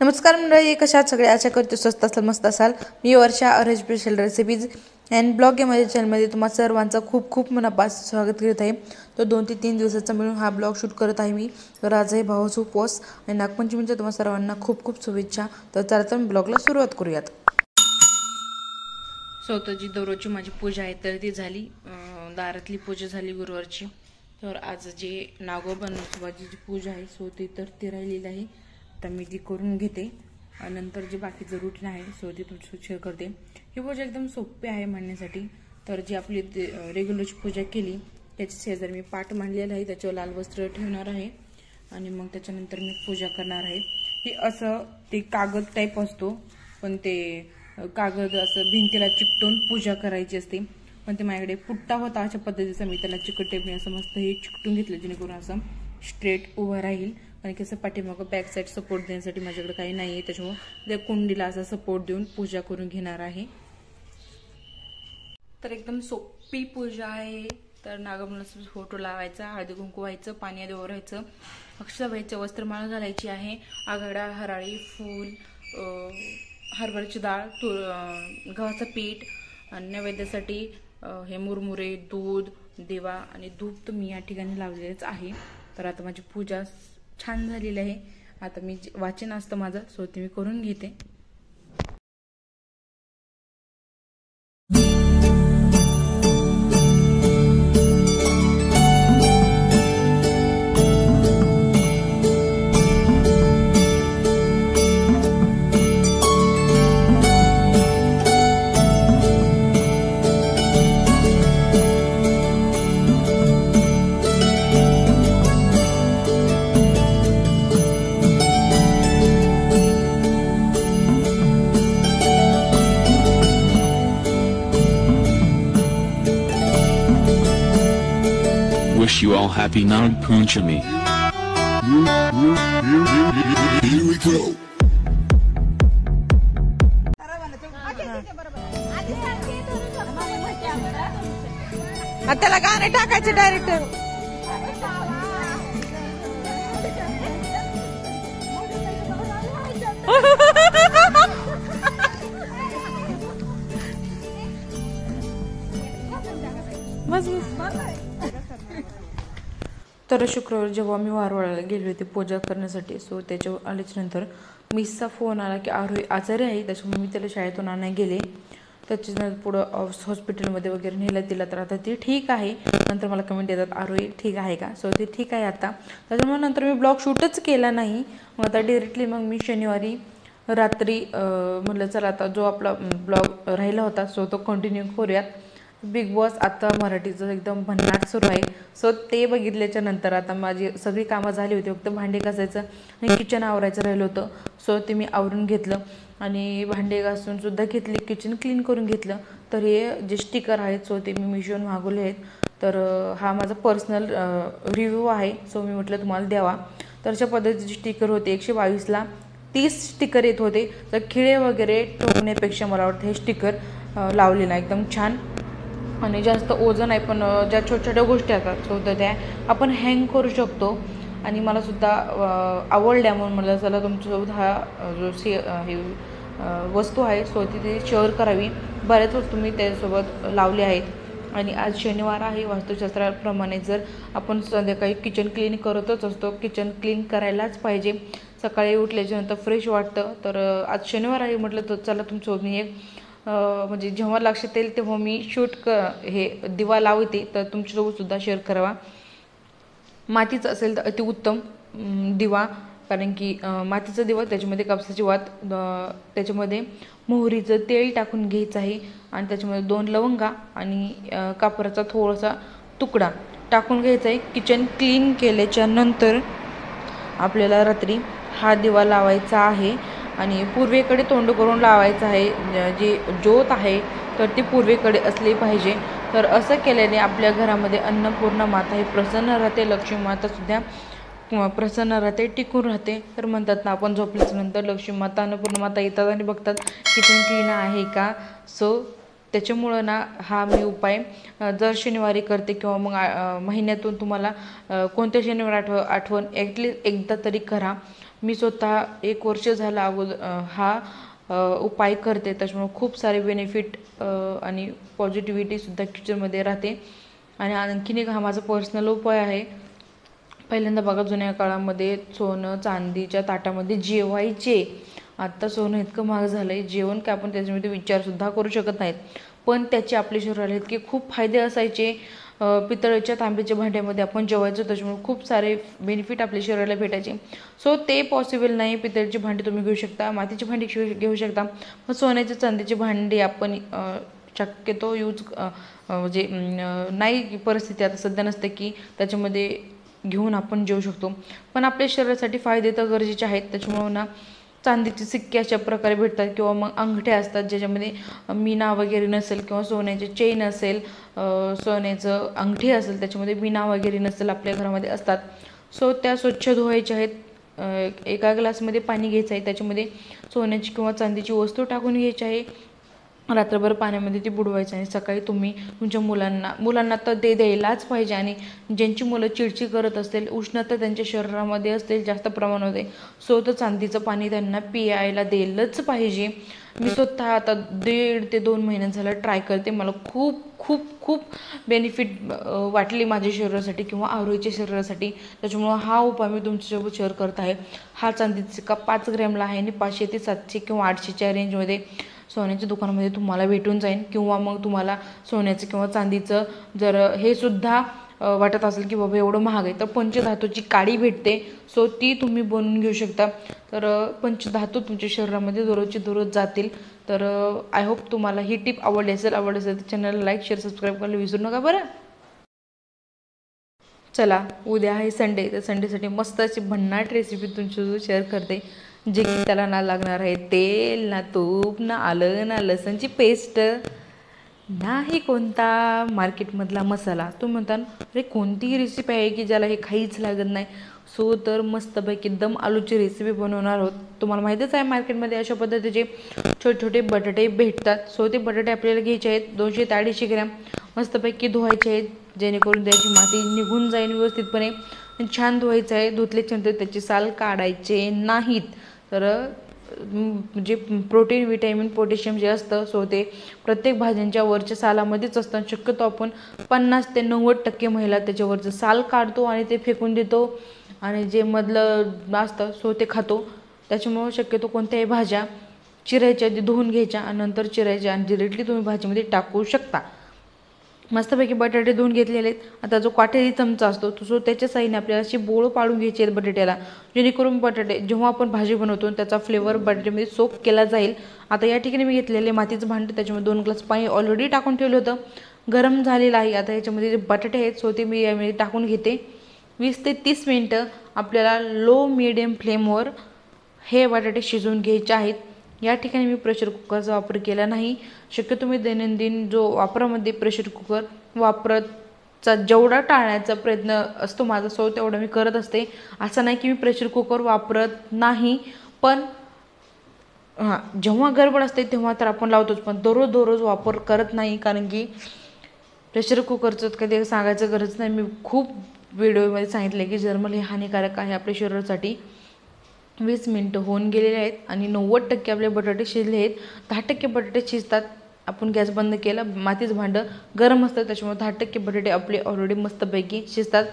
नमस्कार मंडळी, कशा आहात सगळे? आशा करतो स्वस्त असाल, मस्त असाल। मी Varsha arrange special recipes and blog या माझ्या चॅनलमध्ये तुम्हा सर्वांचं खूप खूप मनापासून स्वागत करत आहे। तर 2 ते 3 दिवसाचा मिळून हा ब्लॉग शूट करत आहे मी। तर आज आहे भावाचा उपवास आणि नागपंचमीच्या तुम्हा सर्वांना खूप खूप शुभेच्छा। तर चला तर ब्लॉगला सुरुवात करूयात। स्वतःची दररोजची माझी पूजा आहे तर ती झाली, दारातली पूजा झाली गुरुवारची। तर आज जे नागोबा नरसोबाची जी पूजा आहे सो ती राहिलेली आहे। आता मी ती करून घेते आणि नंतर जे बाकीचं रूटीन आहे सो ती तुमच्यासोबत शेअर करते। ही पूजा एकदम सोपी आहे म्हणण्यासाठी। तर जी आपली रेग्युलरची पूजा केली त्याची शेजारी मी पाट मांडलेला आहे, त्याच्यावर लाल वस्त्र ठेवणार आहे आणि मग त्याच्यानंतर मी पूजा करणार आहे। ही असं ते कागद टाईप असतो, पण ते कागद असं भिंतीला चिकटून पूजा करायची असते। पण ते माझ्याकडे पुट्टा होता अशा पद्धतीचा, मी त्याला चिकटते मी असं मस्त हे चिकटून घेतलं जेणेकरून असं स्ट्रेट उभं राहील। आणि कसं पाठीमागं बॅक साईड सपोर्ट देण्यासाठी माझ्याकडे काही नाही आहे, त्याच्यामुळे त्या कुंडीला असा सपोर्ट देऊन पूजा करून घेणार आहे। तर एकदम सोपी पूजा आहे। तर नागमनाचा फोटो लावायचा, हळदी कुंकू व्हायचं, पाणी आधी ओरायचं, अक्षता व्हायचं, वस्त्रमाळा घालायची आहे, आघाडा, हराळी, फूल, हरभऱ्याची डाळ, गव्हाचं पीठ आणि नैवेद्यासाठी हे मुरमुरे, दूध, दिवा आणि धूप तर मी या ठिकाणी लावलेलेच आहे। तर आता माझी पूजा छान झालेली आहे। आता मी वाचन असतं माझं सो ते मी करून घेते। Wish you all happy Nag Panchami. Here we go. त्याला गाणे टाकायचे डायरेक्ट। तर शुक्रवार जेव्हा मी वारवाड्याला गेले होते पूजा करण्यासाठी सो त्याच्यावर आल्याच्या नंतर मिसचा फोन आला की आरोही आजारी आहे, त्याच्यामुळे मी त्याला शाळेतून आणायला गेले। त्याच्यानंतर पुढं हॉस्पिटलमध्ये वगैरे नेलं तिला, तर आता ती ठीक आहे। नंतर मला कमेंट येतात आरोही ठीक आहे का, सो ती ठीक आहे आता। त्याच्यामुळे नंतर मी ब्लॉग शूटच केला नाही। मग आता डिरेक्टली मग मी शनिवारी रात्री म्हटलं चला आता जो आपला ब्लॉग राहिला होता सो तो कंटिन्यू करूयात। बिग बॉस आता मराठीचं एकदम भन्नाट सुरू आहे सो ते बघितल्याच्या नंतर आता माझी सगळी कामं झाली होती, फक्त भांडे घासायचं आणि किचन आवरायचं राहिलं होतं सो ते मी आवरून घेतलं आणि भांडे घासून सुद्धा घेतली, किचन क्लीन करून घेतलं। तर हे जे स्टिकर आहेत सो ते मी मिशोवरून मागवले आहेत। तर हा माझा पर्सनल रिव्ह्यू आहे सो मी म्हटलं तुम्हाला द्यावा। तर अशा पद्धतीचे स्टिकर होते, 122ला 30 स्टिकर येत होते। तर खिळे वगैरे ठोकण्यापेक्षा मला वाटतं हे स्टिकर लावलेलं आहे एकदम छान आणि जास्त ओझन आहे, पण ज्या छोट्या छोट्या गोष्टी असतात सो त्या आपण हँग करू शकतो। आणि मला सुद्धा आवडल्या म्हणून मला चला तुमच्यासोबत हा जो हे वस्तू आहे सो ती शेअर करावी। बऱ्याच वस्तू मी त्याच्यासोबत लावल्या आहेत आणि आज शनिवार आहे, वास्तुशास्त्राप्रमाणे जर आपण संध्याकाळी किचन क्लीन करतच असतो, किचन क्लीन करायलाच पाहिजे। सकाळी उठल्याच्यानंतर फ्रेश वाटतं। तर आज शनिवार आहे म्हटलं तर चला तुमच्यासोबत मी एक म्हणजे जेव्हा लक्षात येईल तेव्हा मी हे दिवा लावते तर तुमच्यासोबत सुद्धा शेअर करावा। मातीचं असेल तर अतिउत्तम दिवा, कारण की मातीचा दिवा त्याच्यामध्ये कापसाची वात, त्याच्यामध्ये मोहरीचं तेल टाकून घ्यायचं आहे आणि त्याच्यामध्ये 2 लवंगा आणि कापराचा थोडासा तुकडा टाकून घ्यायचा आहे। किचन क्लीन केल्याच्या नंतर आपल्याला रात्री हा दिवा लावायचा आहे आणि पूर्वेकडे तोंड करून लावायचं आहे। जी ज्योत आहे तर ती पूर्वेकडे असली पाहिजे। तर असं केल्याने आपल्या घरामध्ये अन्नपूर्णा माता ही प्रसन्न राहते, लक्ष्मी माता सुद्धा प्रसन्न राहते, टिकून राहते। तर म्हणतात ना आपण झोपल्यानंतर लक्ष्मी माता अन्नपूर्णा माता येतात आणि बघतात किचन क्लीन आहे का। सो त्याच्यामुळं ना हा मी उपाय दर शनिवारी करते किंवा मग महिन्यातून तुम्हाला कोणत्या शनिवार आठवण ॲटलीस्ट एकदा तरी करा. मी स्वतः 1 वर्ष झालं अगोदर हा उपाय करते. त्याच्यामुळे खूप सारे बेनिफिट आणि पॉझिटिव्हिटीसुद्धा किचनमध्ये राहते. आणि आणखीन एक हा माझा पर्सनल उपाय आहे. पहिल्यांदा बघा, जुन्या काळामध्ये सोनं चांदीच्या ताटामध्ये जेवायचे. आत्ता सोनं इतकं महाग झालं आहे, जेवण काय आपण त्याच्यामध्ये विचारसुद्धा करू शकत नाहीत. पण त्याचे आपल्या शरीराला इतके खूप फायदे असायचे. पितळेच्या तांब्याच्या भांड्यामध्ये आपण जेवायचो, त्याच्यामुळे खूप सारे बेनिफिट आपल्या शरीराला भेटायचे. सो ते पॉसिबल नाही. पितळेची भांडी तुम्ही घेऊ शकता, मातीची भांडी घेऊ शकता, मग सोन्याची चांदीची भांडी आपण शक्यतो यूज म्हणजे नाही, परिस्थिती आता सध्या नसते की त्याच्यामध्ये घेऊन आपण जेवू शकतो. पण आपल्या शरीरासाठी फायदे तर गरजेचे आहेत. त्याच्यामुळं ना चांदीचे सिक्के अशा प्रकारे भेटतात किंवा मग अंगठ्या असतात ज्याच्यामध्ये मीना वगैरे नसेल किंवा सोन्याचे चेन असेल, सोन्याचं अंगठी असेल त्याच्यामध्ये मीना वगैरे नसेल, आपल्या घरामध्ये असतात. सो त्या स्वच्छ धुवायच्या आहेत. एका ग्लासमध्ये पाणी घ्यायचं आहे, त्याच्यामध्ये सोन्याची किंवा चांदीची वस्तू टाकून घ्यायची आहे. रात्रभर पाण्यामध्ये ती बुडवायचं आणि सकाळी तुम्ही तुमच्या मुलांना तर ते द्यायलाच पाहिजे. आणि ज्यांची मुलं चिडचिड करत असतील, उष्णता त्यांच्या शरीरामध्ये असतील जास्त प्रमाणामध्ये, सो तर चांदीचं पाणी त्यांना पियायला द्यायलाच पाहिजे. मी स्वतः आता 1.5 ते 2 महिन्यात झालं ट्राय करते. मला खूप खूप खूप बेनिफिट वाटली माझ्या शरीरासाठी किंवा आरोग्याच्या शरीरासाठी. त्याच्यामुळं हा उपाय मी तुमच्यासोबत शेअर करत आहे. हा चांदीचा कप 5 ग्रॅमला आहे आणि 500 ते 700 किंवा 800च्या रेंजमध्ये सोन्याच्या दुकानामध्ये तुम्हाला भेटून जाईल. किंवा मग तुम्हाला सोन्याचं किंवा चांदीचं जर हे सुद्धा वाटत असेल की बाबा एवढं महाग आहे, तर पंचधातूची काडी भेटते. सो ती तुम्ही बनवून घेऊ शकता. तर पंचधातू तुमच्या शरीरामध्ये दररोजचे दररोज जातील. तर आय होप तुम्हाला ही टिप आवडली असेल तर चॅनलला लाईक शेअर सबस्क्राईब करायला विसरू नका बरं. चला, उद्या आहे संडे, तर संडेसाठी मस्त अशी भन्नाट रेसिपी तुमच्यासोबत शेअर करते, जे की त्याला ना लागणार आहे तेल, ना तूप, ना आलं, ना लसणची पेस्ट, नाही कोणता मार्केटमधला मसाला. तुम्ही म्हणता अरे कोणतीही रेसिपी आहे की ज्याला हे काहीच लागत नाही. सो तर मस्तपैकी दम आलूची रेसिपी बनवणार आहोत. तुम्हाला माहितीच आहे मार्केटमध्ये अशा पद्धतीचे छोटे छोटे बटाटे भेटतात. सो ते बटाटे आपल्याला घ्यायचे आहेत 200 ते 250 ग्रॅम. मस्तपैकी धुवायचे आहेत जेणेकरून त्याची माती निघून जाईल व्यवस्थितपणे. छान धुवायचं आहे. धुतल्याच्यानंतर त्याची साल काढायचे नाहीत. तर जे प्रोटीन, विटॅमिन, पोटॅशियम जे असतं सो ते प्रत्येक भाज्यांच्या वरच्या सालामध्येच असतं. शक्यतो आपण 50 ते 90% महिला त्याच्यावरचं साल काढतो आणि ते फेकून देतो आणि जे मधलं असतं सो ते खातो. त्याच्यामुळं शक्यतो कोणत्याही भाज्या चिरायच्या आधी धुवून घ्यायच्या आणि नंतर चिरायच्या आणि डिरेक्टली तुम्ही भाजीमध्ये टाकू शकता. मस्तपैकी बटाटे धुवून घेतलेले आहेत. आता जो काटेरी चमचा असतो सो त्याच्या साईने आपल्याला अशी बोळं पाडून घ्यायची आहेत बटाट्याला, जेणेकरून बटाटे जेव्हा आपण भाजी बनवतो त्याचा फ्लेवर बटाट्यामध्ये सोक केला जाईल. आता या ठिकाणी मी घेतलेले मातीचं भांडं, त्याच्यामध्ये 2 ग्लास पाणी ऑलरेडी टाकून ठेवलं होतं, गरम झालेलं आहे. आता याच्यामध्ये जे बटाटे आहेत सो ते मी यामध्ये टाकून घेते. 20 ते 30 मिनटं आपल्याला लो मिडियम फ्लेमवर हे बटाटे शिजवून घ्यायचे आहेत. या ठिकाणी मी प्रेशर कुकरचा वापर केला नाही. शक्यतो मी दैनंदिन जो वापरामध्ये प्रेशर कुकर वापराचा जेवढा टाळण्याचा प्रयत्न असतो माझा सो तेवढा मी करत असते. असं नाही की मी प्रेशर कुकर वापरत नाही, पण जेव्हा गडबड असते तेव्हा तर आपण लावतोच, पण दररोज वापर करत नाही. कारण की प्रेशर कुकरचं कधी सांगायचं गरज नाही. मी खूप व्हिडिओमध्ये सांगितलं की जर्मल हे हानिकारक आहे आपल्या शरीरासाठी. 20 मिनटं होऊन गेलेले आहेत आणि 90% आपले बटाटे शिजले आहेत. 10% बटाटे शिजतात. आपण गॅस बंद केला, मातीचं भांडं गरम असतं त्याच्यामुळे 10% बटाटे आपले ऑलरेडी मस्तपैकी शिजतात.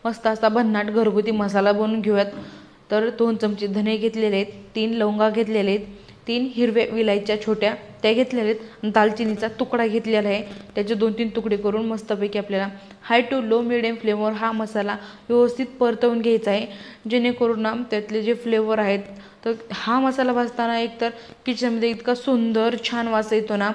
मस्त असा भन्नाट घरगुती मसाला बनवून घेऊयात. तर 2 चमचे धने घेतलेले आहेत, 3 लवंगा घेतलेले आहेत, 3 हिरव्या विलायच्या छोट्या त्या घेतलेल्या आहेत, दालचिनीचा तुकडा घेतलेला आहे. त्याचे 2-3 तुकडे करून मस्तपैकी आपल्याला हाय टू लो मिडियम फ्लेमवर हा मसाला व्यवस्थित परतवून घ्यायचा आहे, जेणेकरून ना त्यातले जे फ्लेवर आहेत. तर हा मसाला भाजताना एकतर किचनमध्ये इतका सुंदर छान वास येतो ना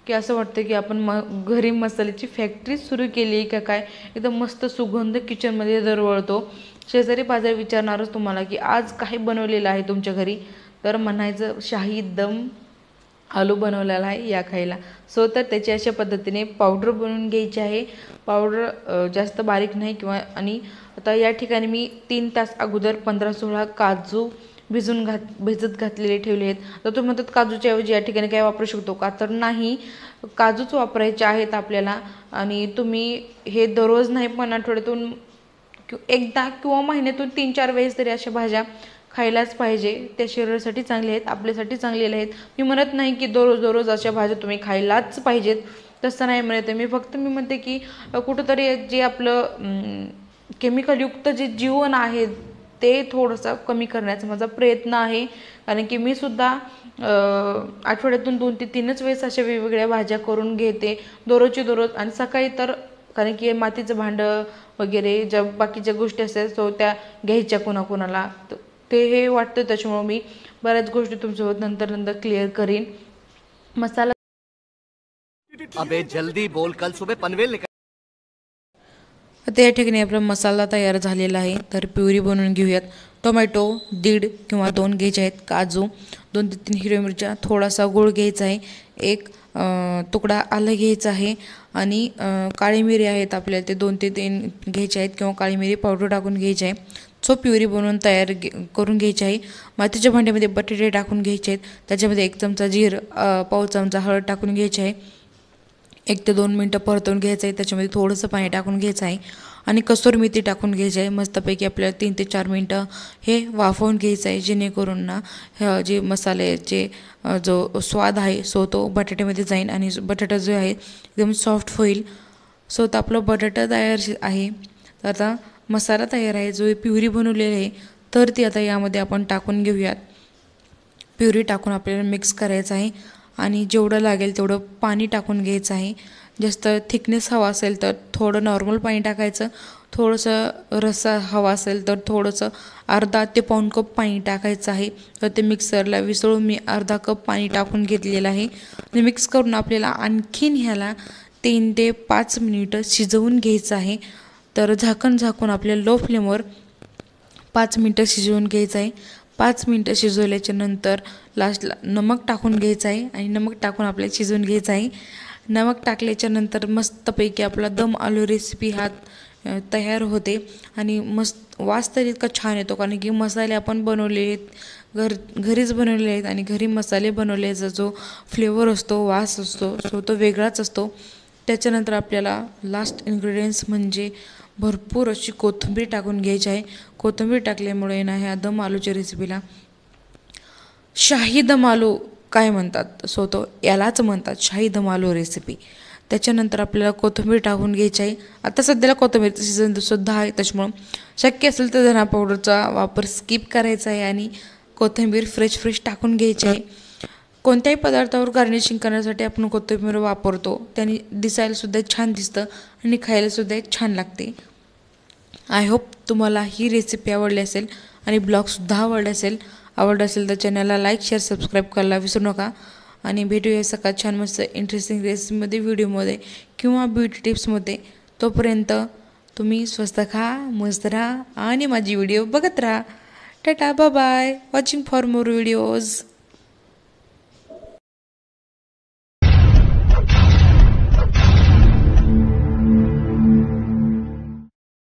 की असं वाटतं की आपण घरी मसाल्याची फॅक्टरी सुरू केली आहे का काय. एकदम मस्त सुगंध किचनमध्ये दरवळतो. शेजारी पाजारी विचारणारच तुम्हाला की आज काय बनवलेलं आहे तुमच्या घरी, तर म्हणायचं शाही दम आलू बनवलेला आहे या खायला. सो तर त्याची अशा पद्धतीने पावडर बनवून घ्यायची आहे. पावडर जास्त बारीक नाही किंवा. आणि आता या ठिकाणी मी 3 तास अगोदर 15-16 काजू भिजत घातलेले ठेवले आहेत. तर तुम्ही म्हणतात काजूच्या ऐवजी या ठिकाणी काय वापरू शकतो का, तर नाही, काजूच वापरायचे आहेत आपल्याला. आणि तुम्ही हे दररोज नाही पण आठवड्यातून एकदा किंवा महिन्यातून 3-4 वेळेस तरी अशा भाज्या खायलाच पाहिजे. त्या शरीरासाठी चांगल्या आहेत, आपल्यासाठी चांगलेल्या आहेत. मी म्हणत नाही की दररोज अशा भाज्या तुम्ही खायलाच पाहिजेत, तसं नाही म्हणत आहे मी म्हणते की कुठंतरी जे आपलं केमिकलयुक्त जे जीवन आहे ते थोडंसं कमी करण्याचा माझा प्रयत्न आहे. कारण की मी सुद्धा आठवड्यातून 2 ते 3च वेळेस अशा वेगवेगळ्या भाज्या करून घेते दररोज. आणि सकाळी तर कारण की मातीचं भांडं वगैरे ज्या बाकीच्या गोष्टी असतात तो त्या घ्यायच्या कोणाकोणाला, ते हे वाटतं. त्याच्यामुळे मी बऱ्याच गोष्टी तुमच्यासोबत नंतर क्लिअर करीन. मसाला अबे जल्दी बोल, कल सुबह पनवेल निकल. आता या ठिकाणी आपला मसाला तयार झालेला आहे. तर प्युरी बनवून घेऊयात. टोमॅटो 1.5 किंवा 2 घ्यायचे आहेत, काजू 2 ते 3 हिरव्या मिरच्या, थोडासा गूळ घ्यायचा आहे, एक तुकडा आलं घ्यायचं आहे आणि काळी मिरी आहेत आपल्याला ते 2 ते 3 घ्यायचे आहेत किंवा काळी मिरी पावडर टाकून घ्यायची आहे. सो प्युरी बनवून तयार करून घ्यायची आहे. मातीच्या भांड्यामध्ये बटाटे टाकून घ्यायचे आहेत, त्याच्यामध्ये 1 चमचा पाव चमचा हळद टाकून घ्यायची आहे. 1 ते 2 मिनटं परतवून घ्यायचं आहे. त्याच्यामध्ये थोडंसं पाणी टाकून घ्यायचं आहे आणि कसुरी मेथी टाकून घ्यायची आहे. मस्तपैकी आपल्याला 3 ते 4 मिनटं हे वाफवून घ्यायचं आहे, जेणेकरून ना जे मसाल्याचे जो स्वाद आहे सो तो बटाट्यामध्ये जाईल आणि बटाटा जो आहे एकदम सॉफ्ट होईल. सो तर आपलं बटाटा तयार आहे. तर आता मसाला तयार आहे, जो प्युरी बनवलेली आहे तर ती आता यामध्ये आपण टाकून घेऊयात. प्युरी टाकून आपल्याला मिक्स करायचं आहे आणि जेवढं लागेल तेवढं पाणी टाकून घ्यायचं आहे. जास्त थिकनेस हवा असेल तर थोडं नॉर्मल पाणी टाकायचं, थोडंसं रस्सा हवा असेल तर थोडंसं अर्धा ते पाऊण कप पाणी टाकायचं आहे. तर ते मिक्सरला विसळून मी अर्धा कप पाणी टाकून घेतलेलं आहे आणि मिक्स करून आपल्याला आणखीन ह्याला 3 ते 5 मिनिटं शिजवून घ्यायचं आहे. तर झाकून आपल्या लो फ्लेमवर 5 मिनटं शिजवून घ्यायचं आहे. 5 मिनटं शिजवल्याच्या नंतर लास्टला नमक टाकून घ्यायचं आहे आणि नमक टाकून आपल्याला शिजवून घ्यायचं आहे. नमक टाकल्याच्या नंतर मस्तपैकी आपला दम आलू रेसिपी हा तयार होते आणि मस्त वास तर इतका छान येतो, कारण की मसाले आपण बनवले आहेत, घरीच बनवलेले आहेत आणि घरी मसाले बनवल्याचा जो फ्लेवर असतो, वास असतो सो तो वेगळाच असतो. त्याच्यानंतर आपल्याला लास्ट इन्ग्रेडियंट्स म्हणजे भरपूर अशी कोथिंबीर टाकून घ्यायची आहे. कोथिंबीर टाकल्यामुळे ना ह्या दम आलूच्या रेसिपीला शाही दम आलू काय म्हणतात, सो तो यालाच म्हणतात शाही दम आलू रेसिपी. त्याच्यानंतर आपल्याला कोथिंबीर टाकून घ्यायची आहे. आता सध्याला कोथिंबीरचं सीझनसुद्धा आहे, त्याच्यामुळं शक्य असेल तर धना पावडरचा वापर स्किप करायचा आहे आणि कोथिंबीर फ्रेश टाकून घ्यायची आहे. कोणत्याही पदार्थावर गार्निशिंग करण्यासाठी आपण कोथिंबीर वापरतो, त्याने दिसायलासुद्धा छान दिसतं आणि खायलासुद्धा छान लागते. आय होप तुम्हाला ही रेसिपी आवडली असेल आणि ब्लॉगसुद्धा आवडला असेल तर चॅनलला लाईक, शेअर, सबस्क्राईब करायला विसरू नका. आणि भेटूया सकाळ छान मस्त इंटरेस्टिंग रेसिपीमध्ये, व्हिडिओमध्ये किंवा ब्युटी टिप्समध्ये. तोपर्यंत तुम्ही स्वस्त खा, मस्त राहा आणि माझी व्हिडिओ बघत राहा. Tata, bye bye. Watching for more videos.